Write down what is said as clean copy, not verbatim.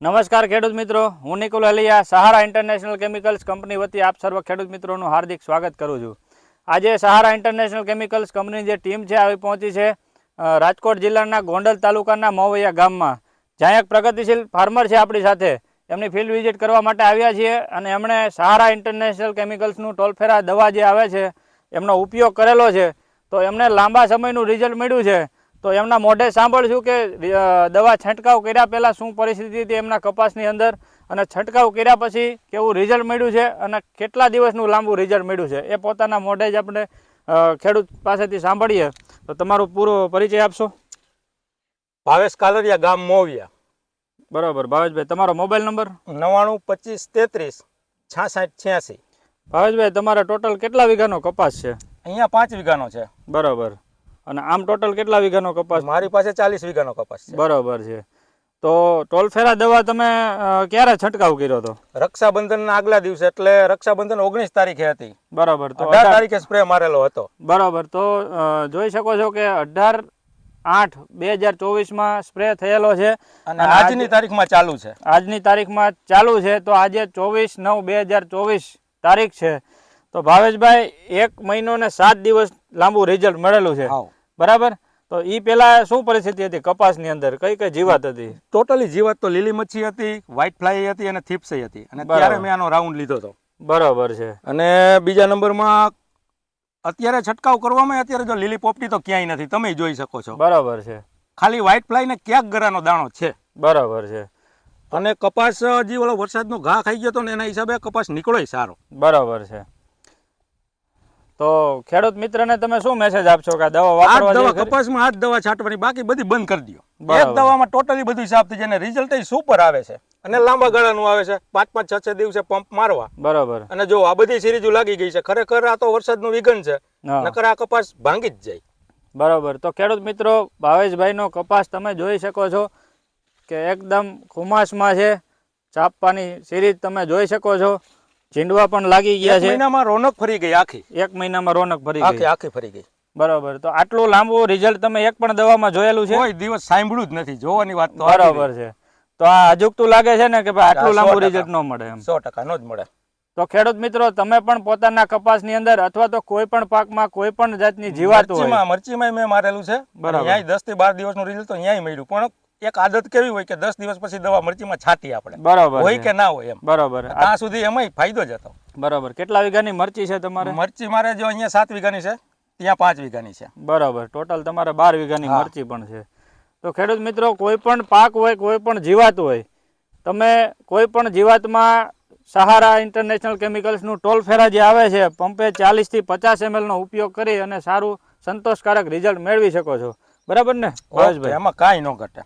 નમસ્કાર ખેડૂત મિત્રો, હું નિકુલ હલિયા સહારા ઇન્ટરનેશનલ કેમિકલ્સ કંપની વતી આપ સર્વ ખેડૂત મિત્રોનું હાર્દિક સ્વાગત કરું છું. આજે સહારા ઇન્ટરનેશનલ કેમિકલ્સ કંપનીની જે ટીમ છે આવી પહોંચી છે રાજકોટ જિલ્લાના ગોંડલ તાલુકાના મવૈયા ગામમાં, જ્યાં એક પ્રગતિશીલ ફાર્મર છે આપણી સાથે. એમની ફિલ્ડ વિઝિટ કરવા માટે આવ્યા છીએ અને એમણે સહારા ઇન્ટરનેશનલ કેમિકલ્સનું ટોલફેરા દવા જે આવે છે એમનો ઉપયોગ કરેલો છે. તો એમને લાંબા સમયનું રિઝલ્ટ મળ્યું છે. તો એમના મોઢે સાંભળશું કે દવા છંટકાવ કર્યા પહેલાં શું પરિસ્થિતિ હતી એમના કપાસની અંદર, અને છંટકાવ કર્યા પછી કેવું રિઝલ્ટ મળ્યું છે અને કેટલા દિવસનું લાંબુ રિઝલ્ટ મળ્યું છે એ પોતાના મોઢે જ આપણે ખેડૂત પાસેથી સાંભળીએ. તો તમારો પૂરો પરિચય આપશો? ભાવેશ કાલરિયા, ગામ મોવિયા. બરાબર ભાવેશભાઈ, તમારો મોબાઈલ નંબર? 99 25 33 66 86. ભાવેશભાઈ, તમારા ટોટલ કેટલા વીઘાનો કપાસ છે? અહીંયા 5 વીઘાનો છે. બરાબર. અને આમ ટોટલ કેટલા વીઘાનો કપાસ? મારી પાસે 40 વીઘાનો કપાસ છે. બરાબર છે. તો ટોલફેરા દવા તમે ક્યારે છંટકાવ કર્યો હતો? રક્ષાબંધનના આગલા દિવસે, એટલે રક્ષાબંધન 19 તારીખે હતી. બરાબર. તો 18 તારીખે સ્પ્રે મારેલો હતો. બરાબર. તો જોઈ શકો છો કે 18/8/2024 સ્પ્રે થયેલો છે અને આજની તારીખમાં ચાલુ છે. આજની તારીખમાં ચાલુ છે. તો આજે 24/9/2024 તારીખ છે. તો ભાવેશભાઈ, 1 મહિનો ને 7 દિવસ લાંબુ રિઝલ્ટ મળેલું છે. બરાબર. તો ઈ પેલા શું પરિસ્થિતિ હતી કપાસની અંદર? કઈ કઈ જીવાત હતી? ટોટલી જીવાત તો લીલી મચ્છી હતી, વ્હાઇટ ફ્લાય હતી અને થીપ્સઈ હતી. અને ત્યારે મેં આનો રાઉન્ડ લીધો હતો. બરાબર છે. અને બીજા નંબરમાં અત્યારે છંટકાવ કરવામાં અત્યારે જો લીલી પોપટી તો ક્યાંય નથી, તમે જોઈ શકો છો. બરાબર છે. ખાલી વ્હાઇટ ફ્લાય ને ક્યાંક ગરાનો દાણો છે. બરાબર છે. અને કપાસ જે ઓલો વરસાદનો ઘા ખાઈ ગયો હતો ને એના હિસાબે કપાસ નીકળ્યો સારો. બરાબર છે. તો ખેડૂત મિત્રને તમે શું મેસેજ આપશો કે દવા વાપરવા દવા કપાસમાં આ દવા છાંટવાની, બાકી બધી બંધ કરી દો. એક દવામાં ટોટલી બધું સાફ થઈ જાય. રિઝલ્ટ સુપર આવે છે અને લાંબા ગાળાનું આવે છે. 5-5 6 દિવસે પંપ મારવા. બરાબર. અને જો આ બધી સિરીઝો લાગી ગઈ છે. ખરેખર આ તો વરસાદનું વિઘન છે, નકર આ કપાસ ભાંગી જ જાય. બરાબર. તો ખેડૂત મિત્રો, ભાવેશભાઈનો કપાસ તમે જોઈ શકો છો કે એકદમ ખુમાસમાં છે. ચાપવાની સિરીઝ તમે જોઈ શકો છો. ચીંડવા પણ લાગી ગયા છે. 1 મહિનામાં રોનક ફરી ગઈ આખી. 1 મહિનામાં રોનક ફરી ગઈ આખી ફરી ગઈ. બરાબર. તો આટલું લાંબુ રિઝલ્ટ તમે એક પણ દવામાં જોયેલું છે? કોઈ દિવસ સાંભળ્યું જ નથી. જોવાની વાત તો બરાબર છે. તો આ અજુગતું લાગે છે ને કે ભાઈ આટલું લાંબુ રિઝલ્ટ ન મળે એમ? 100% નો જ મળે. તો ખેડૂત મિત્રો, તમે પણ પોતાના કપાસની અંદર અથવા તો કોઈ પણ પાકમાં કોઈ પણ જાતની જીવાત હોય, મરચીમાં મેં મારેલું છે. બરાબર. 10 થી 12 દિવસનું રિઝલ્ટ તો અહીંયા મળ્યું. પણ એક આદત કેવી હોય કે 10 દિવસ પછી દવા મરચીમાં છાંટી આપણે. બરાબર. હોય કે ના હોય એમ. બરાબર. ત્યાં સુધી એમાંય ફાયદો જ હતો. બરાબર. કેટલા વીઘાની મરચી છે તમારે? મરચી મારે જો અહીંયા 7 વીઘાની છે, ત્યાં 5 વીઘાની છે. બરાબર. ટોટલ તમારે 12 વીઘાની મરચી પણ છે. તો ખેડૂત મિત્રો, કોઈ પણ પાક હોય, કોઈ પણ જીવાત હોય, તમે કોઈ પણ જીવાતમાં સહારા ઇન્ટરનેશનલ કેમિકલ્સનું ટોલફેરા જે આવે છે પંપે 40 થી 50 ml નો ઉપયોગ કરી અને સારું સંતોષકારક રિઝલ્ટ મેળવી શકો છો. બરાબર ને ભાવેશભાઈ? એમાં કાંઈ ન ઘટે.